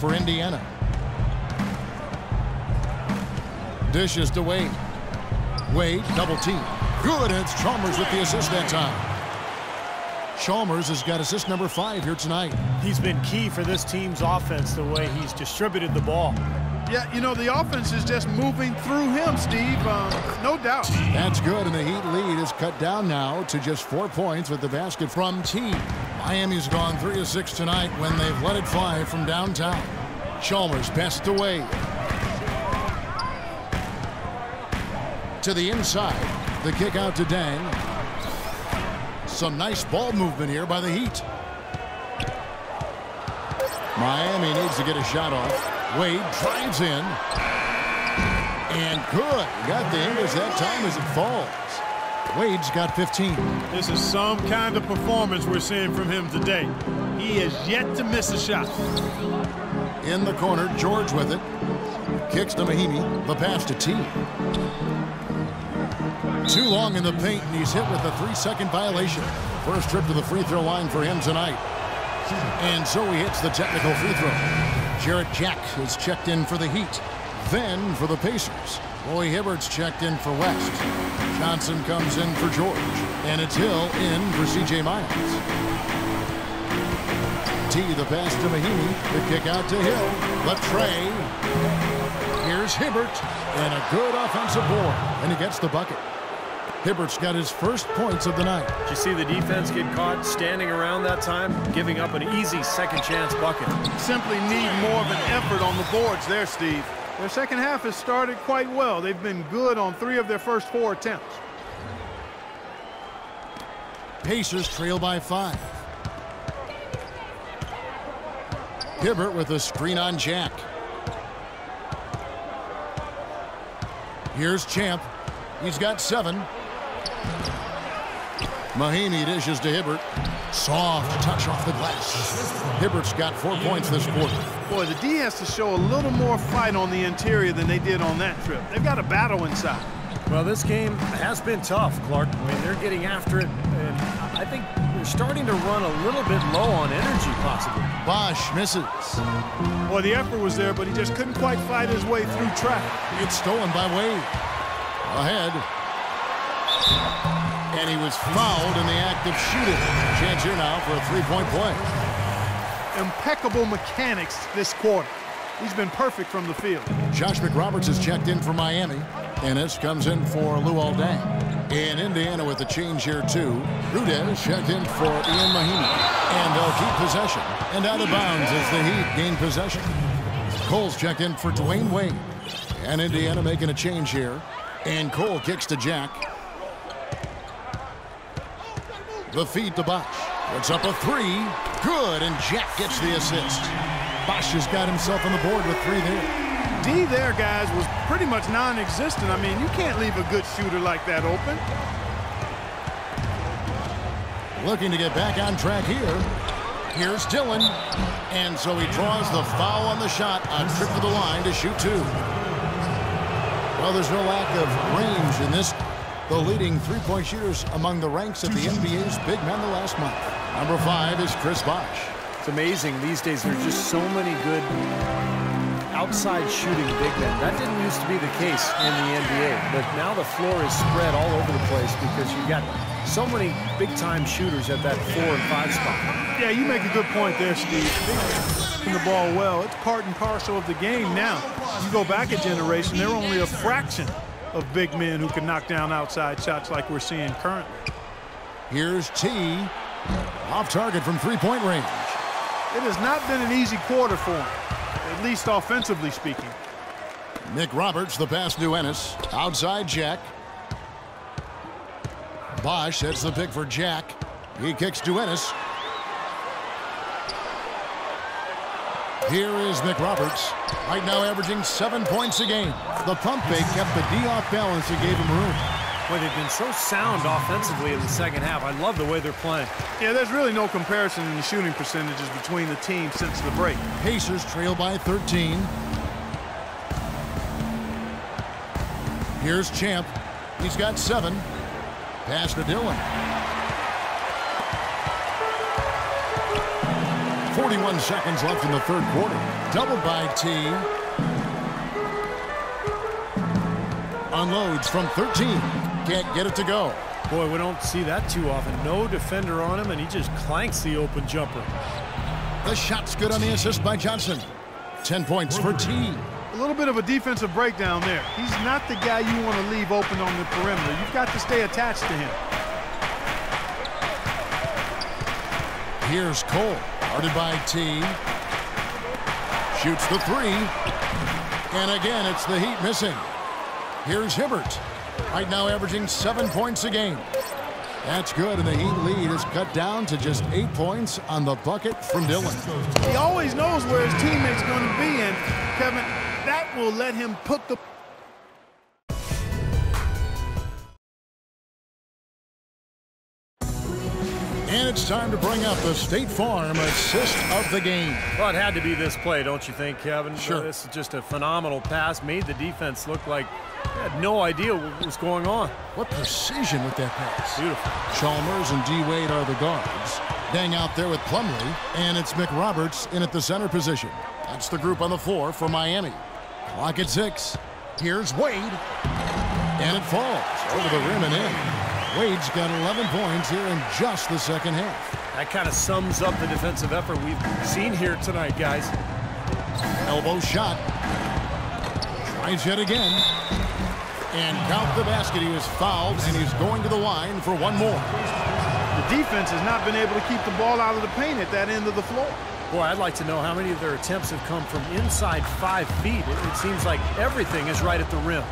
for Indiana. Dishes to Wade. Wade, double team. Good, and it's Chalmers with the assist that time. Chalmers has got assist number 5 here tonight. He's been key for this team's offense, the way he's distributed the ball. Yeah, you know, the offense is just moving through him, Steve. No doubt. That's good, and the Heat lead is cut down now to just 4 points with the basket from T. Miami's gone 3 of 6 tonight when they've let it fly from downtown. Chalmers passed away. To the inside. The kick out to Dang. Some nice ball movement here by the Heat. Miami needs to get a shot off. Wade drives in. And good. Got the English that time as it falls. Wade's got 15. This is some kind of performance we're seeing from him today. He has yet to miss a shot. In the corner, George with it. Kicks to Mahinmi. The pass to T. Too long in the paint, and he's hit with a 3-second violation. First trip to the free throw line for him tonight. And so he hits the technical free throw. Jarrett Jack is checked in for the Heat. Then for the Pacers, Roy Hibbert's checked in for West. Johnson comes in for George. And it's Hill in for C.J. Miles. T, the pass to Mahinmi. The kick out to Hill. The tray. Here's Hibbert. And a good offensive board. And he gets the bucket. Hibbert's got his first points of the night. Did you see the defense get caught standing around that time, giving up an easy second chance bucket? Simply need more of an effort on the boards there, Steve. Their second half has started quite well. They've been good on 3 of their first 4 attempts. Pacers trail by 5. Hibbert with a screen on Jack. Here's Champ. He's got 7. Mahinmi dishes to Hibbert. Soft touch off the glass. Hibbert's got 4 points this quarter. Boy, the D has to show a little more fight on the interior than they did on that trip. They've got a battle inside. Well, this game has been tough, Clark. I mean, they're getting after it, and I think they're starting to run a little bit low on energy, possibly. Bosch misses. Boy, the effort was there, but he just couldn't quite fight his way through traffic. It's stolen by Wade. Ahead. And he was fouled in the act of shooting. Chance here now for a 3-point play. Impeccable mechanics this quarter. He's been perfect from the field. Josh McRoberts is checked in for Miami. Ennis comes in for Luol Deng. In Indiana with the change here too. Rudez checked in for Ian Mahinmi. And they'll keep possession. And out of bounds as the Heat gain possession. Cole's checked in for Dwayne Wade. And Indiana making a change here. And Cole kicks to Jack. The feed to Bosch. Puts up a 3. Good, and Jack gets the assist. Bosch has got himself on the board with 3 there. D there, guys, was pretty much non-existent. I mean, you can't leave a good shooter like that open. Looking to get back on track here. Here's Dillon. And so he draws the foul on the shot. A trip to the line to shoot 2. Well, there's no lack of range in this. The leading 3-point shooters among the ranks of the NBA's big men the last month. Number 5 is Chris Bosch. It's amazing these days. There's just so many good outside shooting big men. That didn't used to be the case in the NBA, but now the floor is spread all over the place because you've got so many big-time shooters at that 4 and 5 spot. Yeah, you make a good point there, Steve. Big the ball well. It's part and parcel of the game now. You go back a generation, they're only a fraction of big men who can knock down outside shots like we're seeing currently. Here's T. Off target from 3-point range. It has not been an easy quarter for him, at least offensively speaking. Nick Roberts, the pass to Ennis. Outside Jack. Bosch sets the pick for Jack. He kicks to Ennis. Here is Nick Roberts. Right now averaging 7 points a game. The pump fake kept the D off balance and gave him room. Boy, they've been so sound offensively in the second half. I love the way they're playing. Yeah, there's really no comparison in the shooting percentages between the teams since the break. Pacers trail by 13. Here's Champ. He's got 7. Pass to Dillon. 41 seconds left in the third quarter. doubled by T. Unloads from 13. Can't get it to go. Boy, we don't see that too often. No defender on him, and he just clanks the open jumper. The shot's good on the assist by Johnson. 10 points for T. A little bit of a defensive breakdown there. He's not the guy you want to leave open on the perimeter. You've got to stay attached to him. Here's Cole, guarded by T. Shoots the three. And again, it's the Heat missing. Here's Hibbert, right now averaging 7 points a game. That's good, and the Heat lead is cut down to just 8 points on the bucket from Dillon. He always knows where his teammate's going to be, and Kevin, that will let him put the... And it's time to bring up the State Farm assist of the game. Well, it had to be this play, don't you think, Kevin? Sure. This is just a phenomenal pass. Made the defense look like they had no idea what was going on. What precision with that pass. Beautiful. Chalmers and D. Wade are the guards. Dang out there with Plumlee, and it's McRoberts in at the center position. That's the group on the floor for Miami. Clock at 6. Here's Wade. And it falls over the rim and in. Wade's got 11 points here in just the second half. That kind of sums up the defensive effort we've seen here tonight, guys. Elbow shot. Tries yet again. And count the basket. He was fouled, and he's going to the line for one more. The defense has not been able to keep the ball out of the paint at that end of the floor. Boy, I'd like to know how many of their attempts have come from inside 5 feet. It seems like everything is right at the rim.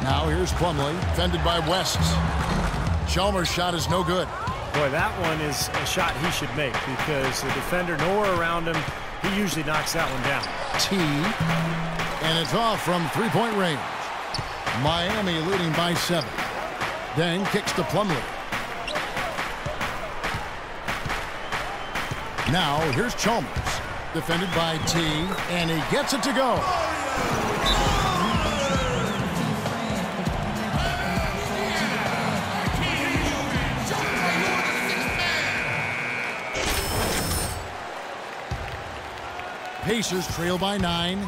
Now here's Plumlee, defended by West. Chalmers' shot is no good. Boy, that one is a shot he should make because the defender nowhere around him, he usually knocks that one down. T, and it's off from three-point range. Miami leading by 7. Then kicks to Plumlee. Now here's Chalmers, defended by T, and he gets it to go. Pacers trail by 9.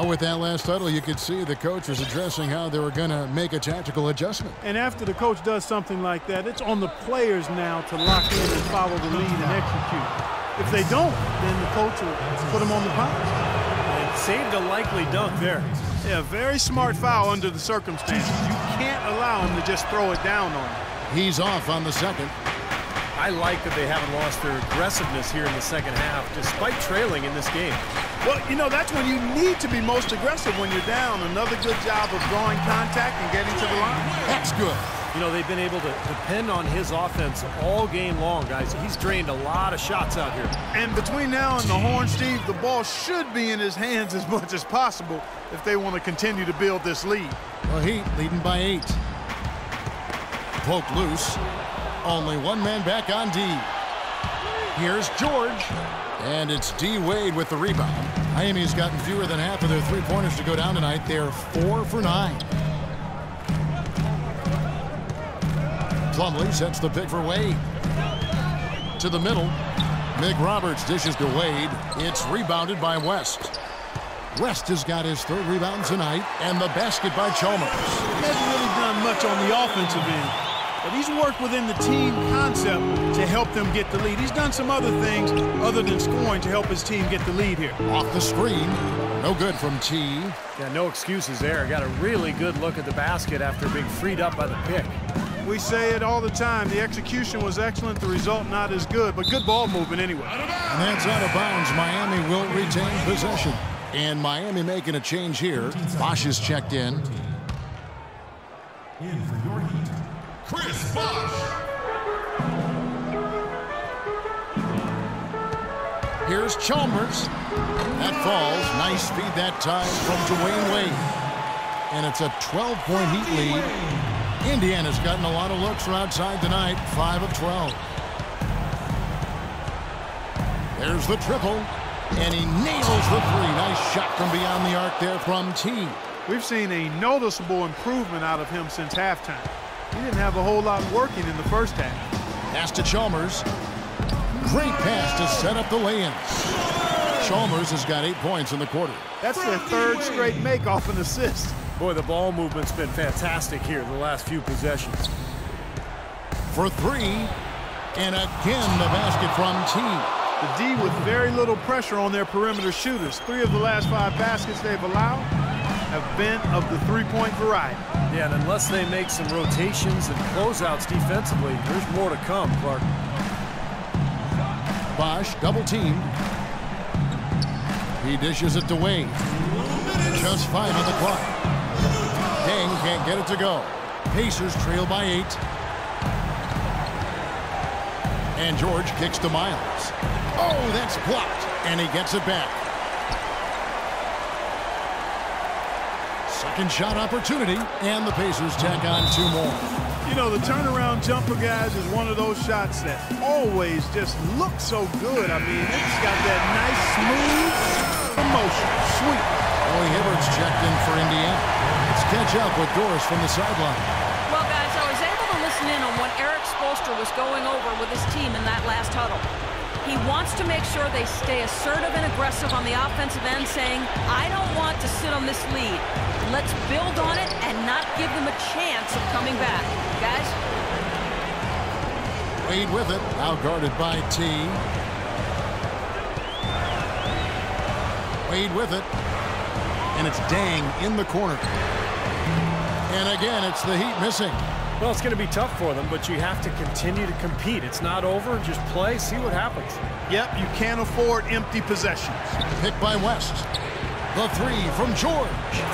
With that last huddle, you could see the coach was addressing how they were going to make a tactical adjustment. And after the coach does something like that, it's on the players now to lock in and follow the lead and execute. If they don't, then the coach will put them on the bounce. And saved a likely dunk there. Yeah, very smart foul under the circumstances. You can't allow him to just throw it down on him. He's off on the second. I like that they haven't lost their aggressiveness here in the second half, despite trailing in this game. Well, you know, that's when you need to be most aggressive when you're down. Another good job of drawing contact and getting to the line. That's good. You know, they've been able to depend on his offense all game long, guys. He's drained a lot of shots out here. And between now and the horn, Steve, the ball should be in his hands as much as possible if they want to continue to build this lead. The Heat leading by 8. Poked loose. Only one man back on D. Here's George. And it's D. Wade with the rebound. Miami's gotten fewer than half of their three-pointers to go down tonight. They're 4 for 9. Plumlee sets the pick for Wade. To the middle. McRoberts dishes to Wade. It's rebounded by West. West has got his 3rd rebound tonight. And the basket by Chalmers. He hasn't really done much on the offensive end, but he's worked within the team concept to help them get the lead. He's done some other things other than scoring to help his team get the lead here. Off the screen. No good from T. Yeah, no excuses there. Got a really good look at the basket after being freed up by the pick. We say it all the time. The execution was excellent. The result not as good, but good ball movement anyway. And that's out of bounds. Miami will retain possession. And Miami making a change here. Bosch is checked in. In for your Heat, Chris Bosh. Here's Chalmers. That falls. Nice feed that time from Dwayne Wade. And it's a 12-point Heat lead. Indiana's gotten a lot of looks from outside tonight. 5 of 12. There's the triple. And he nails the 3. Nice shot from beyond the arc there from T. We've seen a noticeable improvement out of him since halftime. He didn't have a whole lot working in the first half. Pass to Chalmers. Great pass to set up the lay-in. Chalmers has got 8 points in the quarter. That's their third straight make off an assist. Boy, the ball movement's been fantastic here the last few possessions. For 3, and again the basket from T. The D with very little pressure on their perimeter shooters. 3 of the last 5 baskets they've allowed have been of the three-point variety. Yeah, and unless they make some rotations and closeouts defensively, there's more to come, Clark. Bosch double-teamed. He dishes it to Wade. Just 5 on the clock. Dang can't get it to go. Pacers trail by 8. And George kicks to Miles. Oh, that's blocked. And he gets it back. Second shot opportunity. And the Pacers tack on 2 more. You know, the turnaround jumper, guys, is one of those shots that always just looks so good. I mean, it's got that nice, smooth motion. Sweet. Roy Hibbert's checked in for Indiana. Let's catch up with Doris from the sideline. Well, guys, I was able to listen in on what Eric Spoelstra was going over with his team in that last huddle. He wants to make sure they stay assertive and aggressive on the offensive end, saying, I don't want to sit on this lead. Let's build on it and not give them a chance of coming back. Guys? Wade with it, out guarded by T. Wade with it. And it's Dang in the corner. And again, it's the Heat missing. Well, it's going to be tough for them, but you have to continue to compete. It's not over. Just play, see what happens. Yep, you can't afford empty possessions. Picked by West. The 3 from George.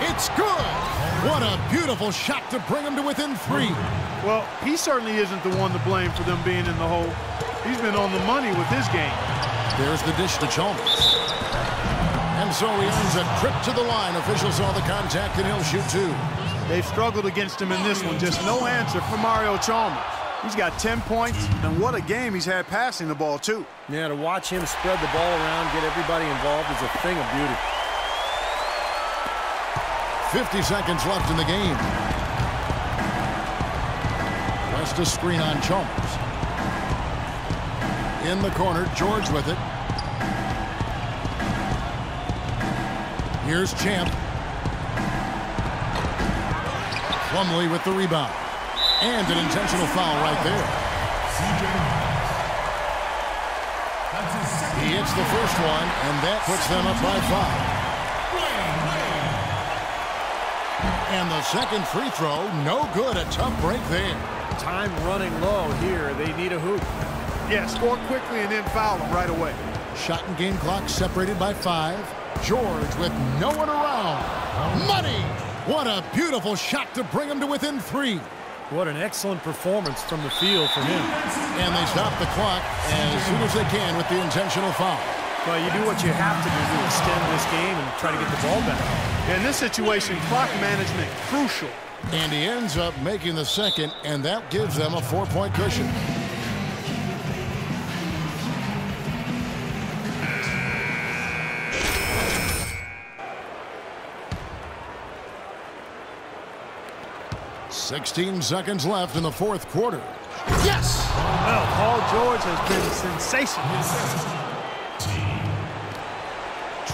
It's good. What a beautiful shot to bring him to within 3. Well, he certainly isn't the one to blame for them being in the hole. He's been on the money with his game. There's the dish to Chalmers. And so he earns a trip to the line. Officials saw the contact, and he'll shoot 2. They've struggled against him in this one. Just no answer for Mario Chalmers. He's got 10 points, and what a game he's had passing the ball, too. Yeah, to watch him spread the ball around, get everybody involved is a thing of beauty. 50 seconds left in the game. West a screen on Chalmers. In the corner, George with it. Here's Champ. Plumlee with the rebound. And an intentional foul right there. He hits the first one, and that puts them up by 5. And the second free throw, no good. A tough break there. Time running low here. They need a hoop. Yeah, score quickly and then foul them right away. Shot and game clock separated by 5. George with no one around. Money! What a beautiful shot to bring him to within 3. What an excellent performance from the field for him. And they stop the clock as soon as they can with the intentional foul. Well, you do what you have to do to extend this game and try to get the ball back. In this situation, clock management crucial. And he ends up making the second, and that gives them a 4-point cushion. "16 seconds left in the 4th quarter. Yes! Well, Paul George has been sensational.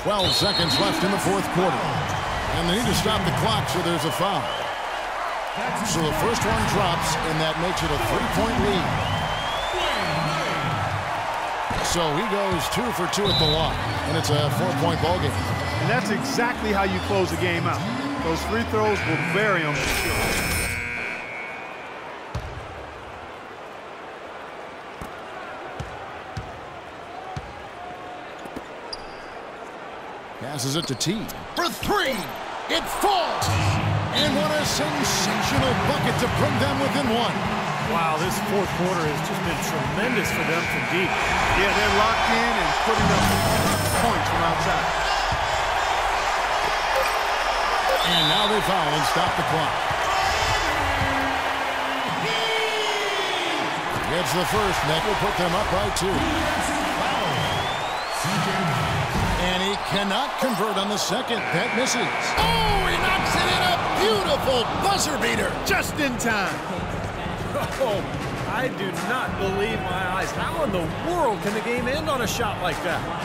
12 seconds left in the 4th quarter. And they need to stop the clock, so there's a foul. So the first one drops, and that makes it a 3-point lead. So he goes 2 for 2 at the line, and it's a 4-point ball game. And that's exactly how you close a game out. Those free throws will vary on the field. Passes it to T. For 3. It falls. And what a sensational bucket to bring them within 1. Wow, this 4th quarter has just been tremendous for them from deep. Yeah, they're locked in and putting up points from outside. And now they foul and stop the clock. Gets the first, and that will put them up by 2. And he cannot convert on the second. That misses. Oh, he knocks it in. A beautiful buzzer beater. Just in time. Oh, I I do not believe my eyes. How in the world can the game end on a shot like that?